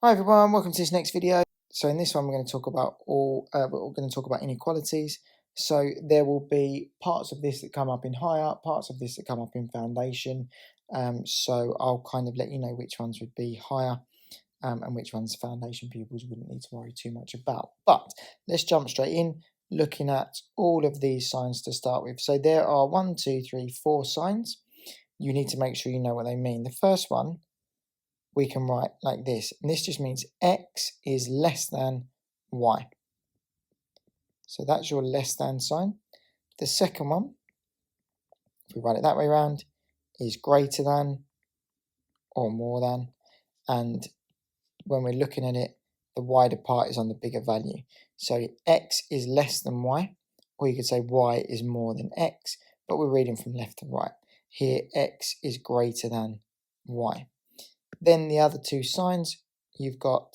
Hi everyone, welcome to this next video. So in this one we're going to talk about inequalities. So there will be parts of this that come up in higher, parts of this that come up in foundation. So I'll kind of let you know which ones would be higher and which ones foundation pupils wouldn't need to worry too much about. But let's jump straight in, looking at all of these signs to start with. So there are 1, 2, 3, 4 signs. You need to make sure you know what they mean. The first one we can write like this, and this just means x is less than y. So that's your less than sign. The second one, if we write it that way around, is greater than or more than, and when we're looking at it, the wider part is on the bigger value. So x is less than y, or you could say y is more than x, but we're reading from left to right. Here x is greater than y. Then the other two signs, you've got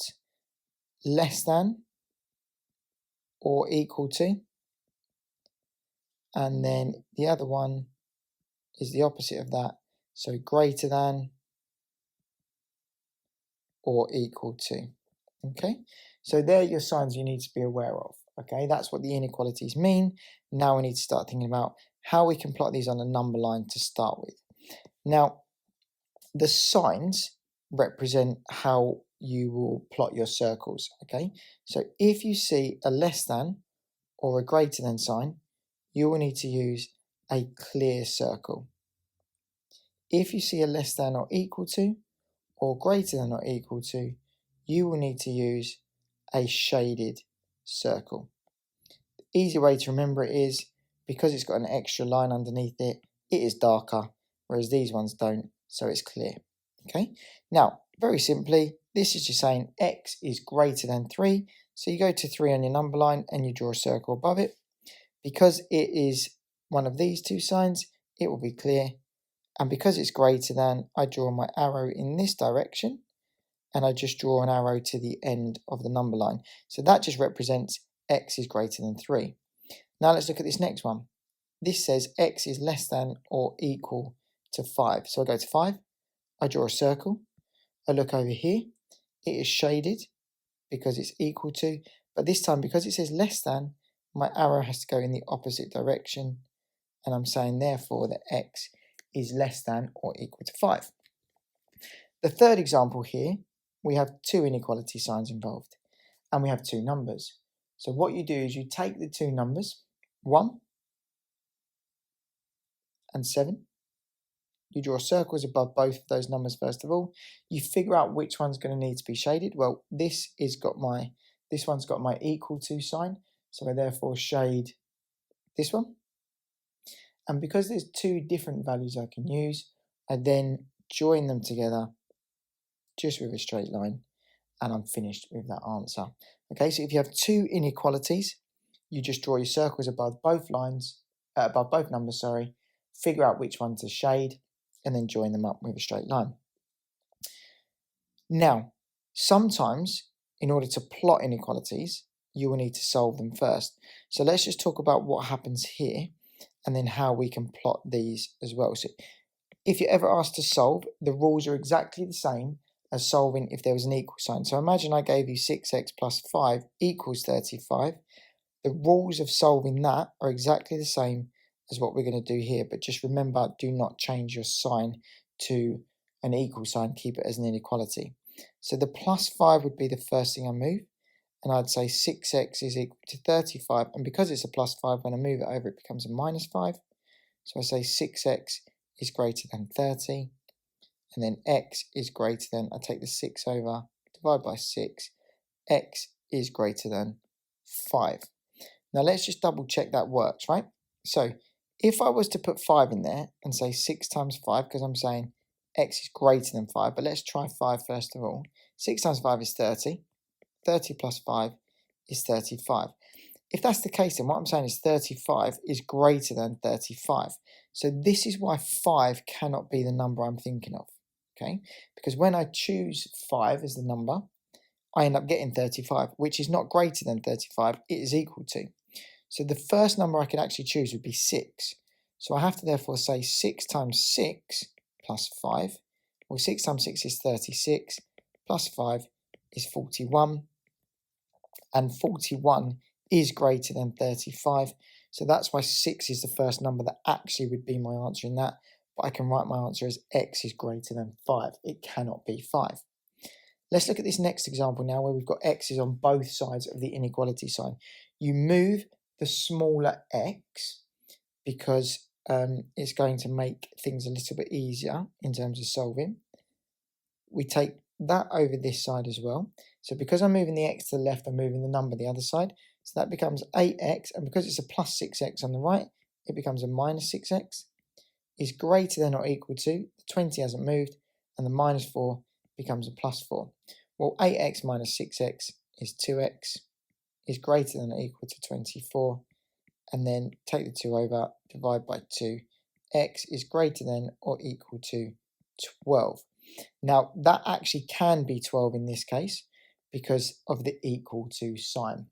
less than or equal to, and then the other one is the opposite of that, so greater than or equal to. Okay, so they're your signs you need to be aware of. Okay, that's what the inequalities mean. Now we need to start thinking about how we can plot these on a number line to start with. Now the signs represent how you will plot your circles. Okay, so if you see a less than or a greater than sign, you will need to use a clear circle. If you see a less than or equal to or greater than or equal to, you will need to use a shaded circle. The easy way to remember it is, because it's got an extra line underneath it, it is darker, whereas these ones don't, so it's clear. Okay, now very simply, this is just saying x is greater than 3, so you go to 3 on your number line and you draw a circle above it. Because it is one of these two signs, it will be clear, and because it's greater than, I draw my arrow in this direction, and I just draw an arrow to the end of the number line. So that just represents x is greater than 3. Now let's look at this next one. This says x is less than or equal to 5. So I go to 5, I draw a circle, I look over here, it is shaded because it's equal to, but this time because it says less than, my arrow has to go in the opposite direction, and I'm saying therefore that x is less than or equal to 5. The third example here, we have two inequality signs involved, and we have two numbers. So what you do is you take the two numbers, 1 and 7, you draw circles above both of those numbers first of all, you figure out which one's going to need to be shaded. Well, this one's got my equal to sign, so I therefore shade this one. And because there's two different values I can use, I then join them together just with a straight line, and I'm finished with that answer. Okay, so if you have two inequalities, you just draw your circles above both lines, above both numbers, figure out which one to shade, and then join them up with a straight line. Now, sometimes in order to plot inequalities, you will need to solve them first. So let's just talk about what happens here and then how we can plot these as well. So if you're ever asked to solve, the rules are exactly the same as solving if there was an equal sign. So imagine I gave you 6x plus 5 equals 35. The rules of solving that are exactly the same as what we're going to do here, but just remember, do not change your sign to an equal sign, keep it as an inequality. So the plus 5 would be the first thing I move, and I'd say 6x is equal to 35, and because it's a plus 5, when I move it over it becomes a minus 5. So I say 6x is greater than 30, and then x is greater than, I take the 6 over, divide by 6, x is greater than 5. Now let's just double check that works, right? So if I was to put 5 in there and say 6 times 5, because I'm saying x is greater than 5, but let's try 5 first of all. 6 times 5 is 30. 30 plus 5 is 35. If that's the case, then what I'm saying is 35 is greater than 35. So this is why 5 cannot be the number I'm thinking of, okay? Because when I choose 5 as the number, I end up getting 35, which is not greater than 35, it is equal to. So the first number I could actually choose would be 6. So I have to therefore say 6 times 6 plus 5. Well, 6 times 6 is 36, plus 5 is 41, and 41 is greater than 35. So that's why 6 is the first number that actually would be my answer in that. But I can write my answer as x is greater than 5. It cannot be 5. Let's look at this next example now where we've got x's on both sides of the inequality sign. You move the smaller x because it's going to make things a little bit easier in terms of solving. We take that over this side as well. So because I'm moving the x to the left, I'm moving the number the other side. So that becomes 8x, and because it's a plus 6x on the right, it becomes a minus 6x. Is greater than or equal to, the 20 hasn't moved, and the minus 4 becomes a plus 4. Well, 8x minus 6x is 2x, is greater than or equal to 24, and then take the 2 over, divide by 2, x is greater than or equal to 12. Now, that actually can be 12 in this case because of the equal to sign.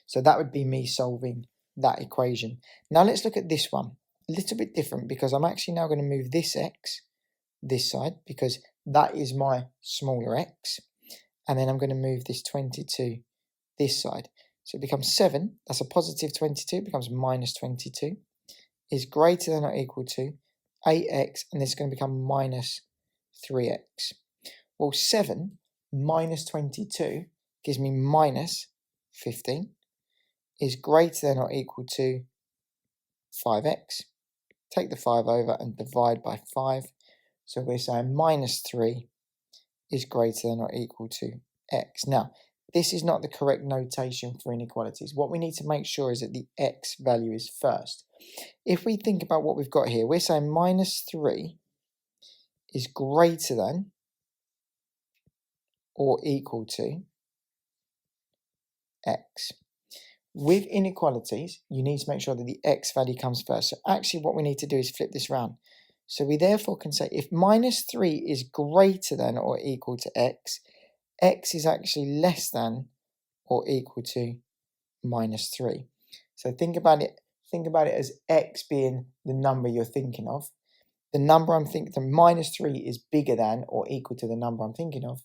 So that would be me solving that equation. Now let's look at this one. A little bit different because I'm actually now going to move this x this side because that is my smaller x. And then I'm going to move this 22 this side. So it becomes 7. That's a positive 22. It becomes minus 22. Is greater than or equal to 8x. And this is going to become minus 3x. Well, 7 minus 22 gives me minus 15. Is greater than or equal to 5x. Take the 5 over and divide by 5. So we're saying minus 3 is greater than or equal to x. Now, this is not the correct notation for inequalities. What we need to make sure is that the x value is first. If we think about what we've got here, we're saying minus 3 is greater than or equal to x. With inequalities, you need to make sure that the x value comes first. So actually what we need to do is flip this around. So we therefore can say if minus 3 is greater than or equal to x, x is actually less than or equal to minus 3. So think about it as x being the number you're thinking of. The number I'm thinking, the minus 3 is bigger than or equal to the number I'm thinking of.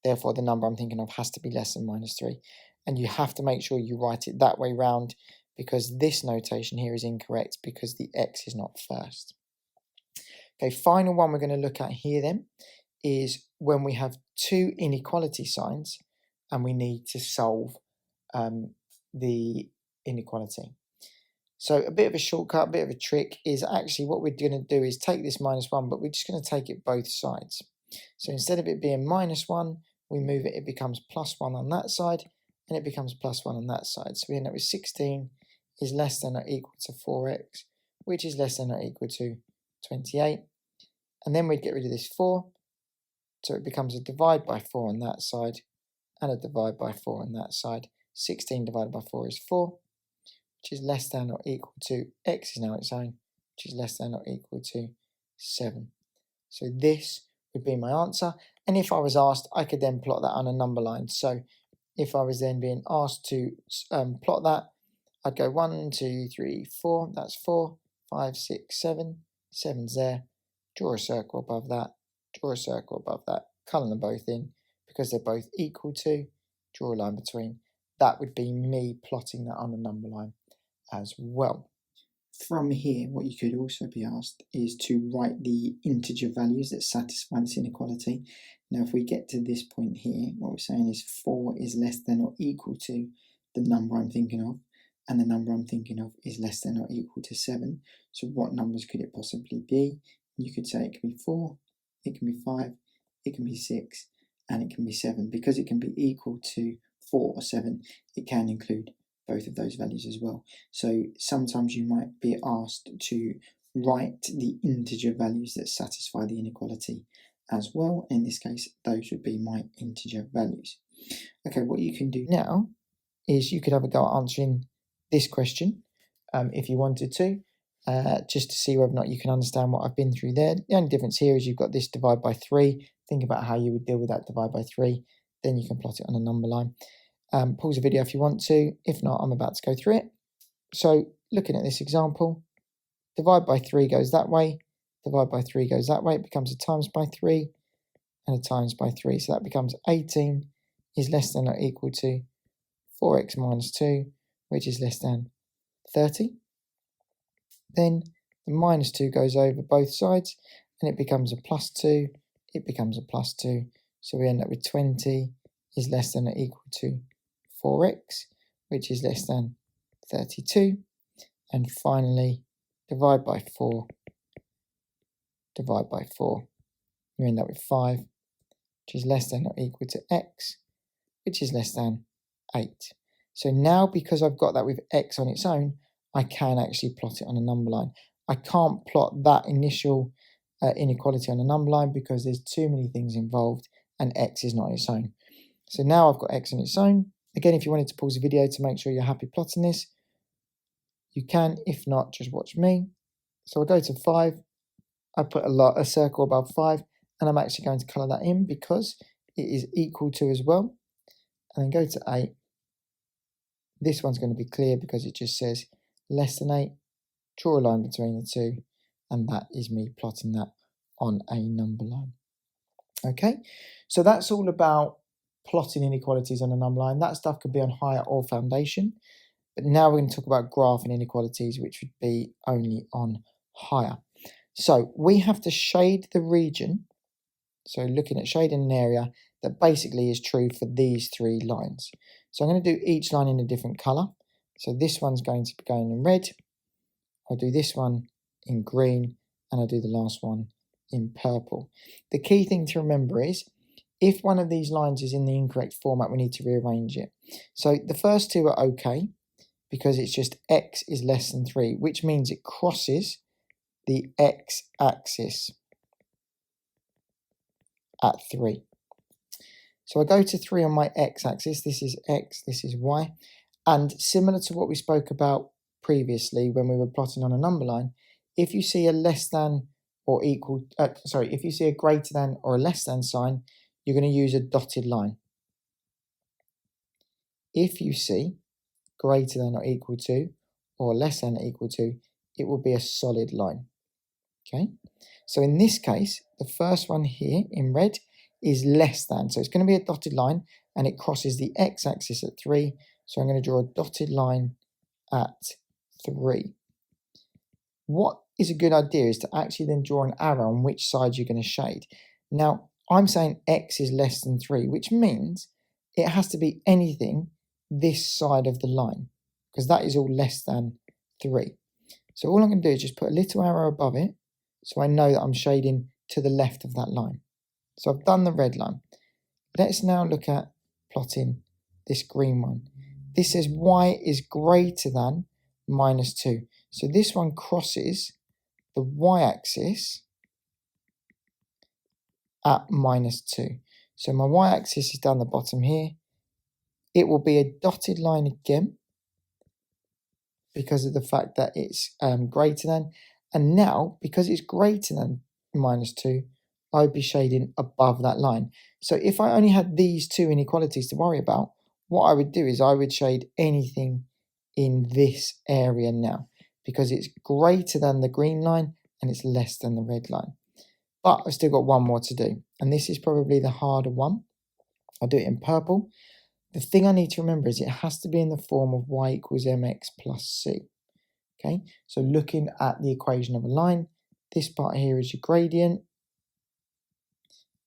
Therefore, the number I'm thinking of has to be less than minus 3. And you have to make sure you write it that way round because this notation here is incorrect because the x is not first. Okay, final one we're going to look at here then is when we have two inequality signs and we need to solve the inequality. So a bit of a shortcut, a bit of a trick is actually what we're going to do is take this minus 1, but we're just going to take it both sides. So instead of it being minus 1, we move it, it becomes plus 1 on that side, and it becomes plus 1 on that side. So we end up with 16 is less than or equal to 4x, which is less than or equal to 28. And then we'd get rid of this 4, so it becomes a divide by 4 on that side, and a divide by 4 on that side. 16 divided by 4 is 4, which is less than or equal to, x is now its own, which is less than or equal to 7. So this would be my answer. And if I was asked, I could then plot that on a number line. So if I was then being asked to plot that, I'd go 1, 2, 3, 4, that's 4, 5, 6, 7, 7's there, draw a circle above that, draw a circle above that, colour them both in, because they're both equal to, draw a line between. That would be me plotting that on a number line as well. From here, what you could also be asked is to write the integer values that satisfy this inequality. Now, if we get to this point here, what we're saying is 4 is less than or equal to the number I'm thinking of, and the number I'm thinking of is less than or equal to 7. So what numbers could it possibly be? You could say it can be 4, it can be 5, it can be 6, and it can be 7. Because it can be equal to 4 or 7, it can include both of those values as well. So sometimes you might be asked to write the integer values that satisfy the inequality as well. In this case, those would be my integer values. Okay, what you can do now is you could have a go at answering this question if you wanted to, just to see whether or not you can understand what I've been through there. The only difference here is you've got this divide by 3. Think about how you would deal with that divide by 3. Then you can plot it on a number line. Pause the video if you want to. If not, I'm about to go through it. So looking at this example, divide by 3 goes that way, divide by 3 goes that way. It becomes a times by 3 and a times by 3. So that becomes 18 is less than or equal to 4x minus 2, which is less than 30. Then the minus 2 goes over both sides and it becomes a plus 2, it becomes a plus 2. So we end up with 20 is less than or equal to 4x, which is less than 32. And finally, divide by 4, divide by 4. You end up with 5, which is less than or equal to x, which is less than 8. So now, because I've got that with x on its own, I can actually plot it on a number line. I can't plot that initial inequality on a number line because there's too many things involved and x is not its own. So now I've got x on its own. Again, if you wanted to pause the video to make sure you're happy plotting this, you can. If not, just watch me. So I go to 5, I put a circle above 5, and I'm actually going to colour that in because it is equal to as well. And then go to 8. This one's going to be clear because it just says less than 8. Draw a line between the two, and that is me plotting that on a number line. Okay, so that's all about plotting inequalities on a number line. That stuff could be on higher or foundation, but now we're going to talk about graphing inequalities, which would be only on higher. So we have to shade the region, so looking at shading an area that basically is true for these 3 lines. So I'm going to do each line in a different colour. So this one's going to be going in red, I'll do this one in green, and I'll do the last one in purple. The key thing to remember is, if one of these lines is in the incorrect format, we need to rearrange it. So the first 2 are okay, because it's just x is less than 3, which means it crosses the x-axis at 3. So I go to 3 on my x-axis, this is x, this is y, and similar to what we spoke about previously when we were plotting on a number line, if you see a less than or equal, if you see a greater than or a less than sign, you're going to use a dotted line. If you see greater than or equal to or less than or equal to, it will be a solid line. Okay, so in this case, the first one here in red is less than, so it's going to be a dotted line and it crosses the x-axis at 3, so I'm going to draw a dotted line at 3. What is a good idea is to actually then draw an arrow on which side you're going to shade. Now, I'm saying x is less than 3, which means it has to be anything this side of the line, because that is all less than 3. So all I'm going to do is just put a little arrow above it, so I know that I'm shading to the left of that line. So I've done the red line. Let's now look at plotting this green one. This says y is greater than minus 2. So this one crosses the y-axis at minus 2. So my y-axis is down the bottom here. It will be a dotted line again because of the fact that it's greater than. And now, because it's greater than minus 2, I would be shading above that line. So if I only had these 2 inequalities to worry about, what I would do is I would shade anything in this area now, because it's greater than the green line and it's less than the red line. But I've still got one more to do, and this is probably the harder one. I'll do it in purple. The thing I need to remember is it has to be in the form of y equals mx plus c. Okay, so looking at the equation of a line, this part here is your gradient,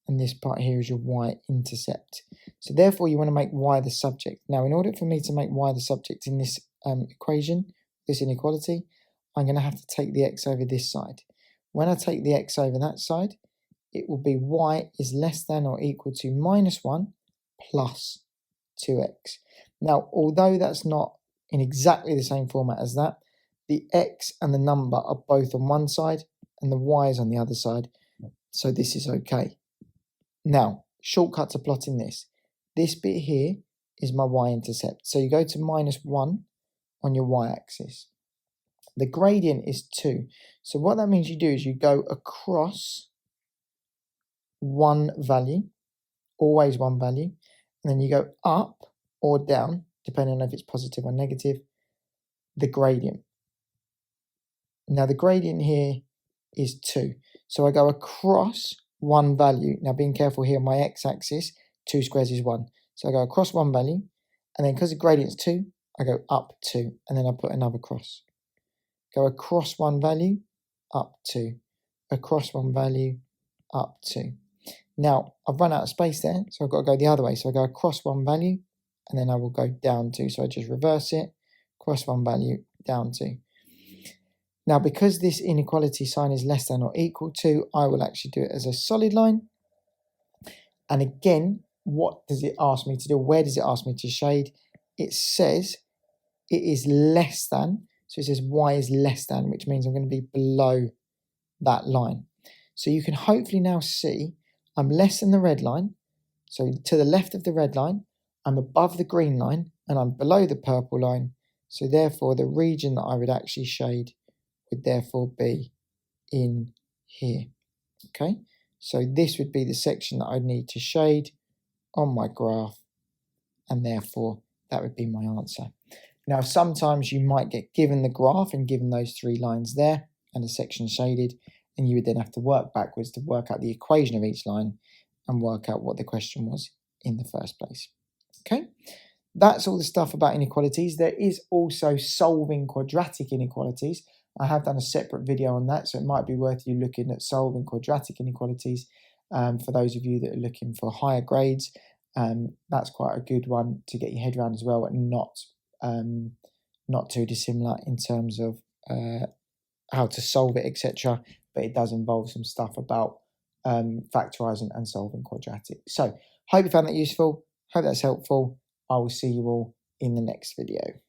and this part here is your y-intercept. So therefore you want to make y the subject. Now, in order for me to make y the subject in this equation, this inequality, I'm going to have to take the x over this side. When I take the x over that side, it will be y is less than or equal to minus 1 plus 2x. Now, although that's not in exactly the same format as that, the x and the number are both on one side and the y is on the other side, so this is okay. Now, shortcut to plotting this. This bit here is my y-intercept. So you go to minus 1 on your y-axis. The gradient is 2. So what that means you do is you go across one value, always one value, and then you go up or down, depending on if it's positive or negative, the gradient. Now the gradient here is 2. So I go across one value. Now being careful here, my x-axis, 2 squares is 1. So I go across one value, and then because the gradient's 2, I go up 2, and then I put another cross. Go across one value, up 2. Across one value, up 2. Now, I've run out of space there, so I've got to go the other way. So I go across one value, and then I will go down 2. So I just reverse it, across one value, down 2. Now, because this inequality sign is less than or equal to, I will actually do it as a solid line. And again, what does it ask me to do? Where does it ask me to shade? It says it is less than. So it says y is less than, which means I'm going to be below that line. So you can hopefully now see I'm less than the red line. So to the left of the red line, I'm above the green line, and I'm below the purple line. So therefore, the region that I would actually shade would therefore be in here. Okay, so this would be the section that I'd need to shade on my graph, and therefore that would be my answer. Now, sometimes you might get given the graph and given those 3 lines there and a section shaded, and you would then have to work backwards to work out the equation of each line and work out what the question was in the first place. Okay, that's all the stuff about inequalities. There is also solving quadratic inequalities. I have done a separate video on that, so it might be worth you looking at solving quadratic inequalities for those of you that are looking for higher grades. That's quite a good one to get your head around as well, and not too dissimilar in terms of how to solve it, etc. But it does involve some stuff about factorising and solving quadratic. So, hope you found that useful. Hope that's helpful. I will see you all in the next video.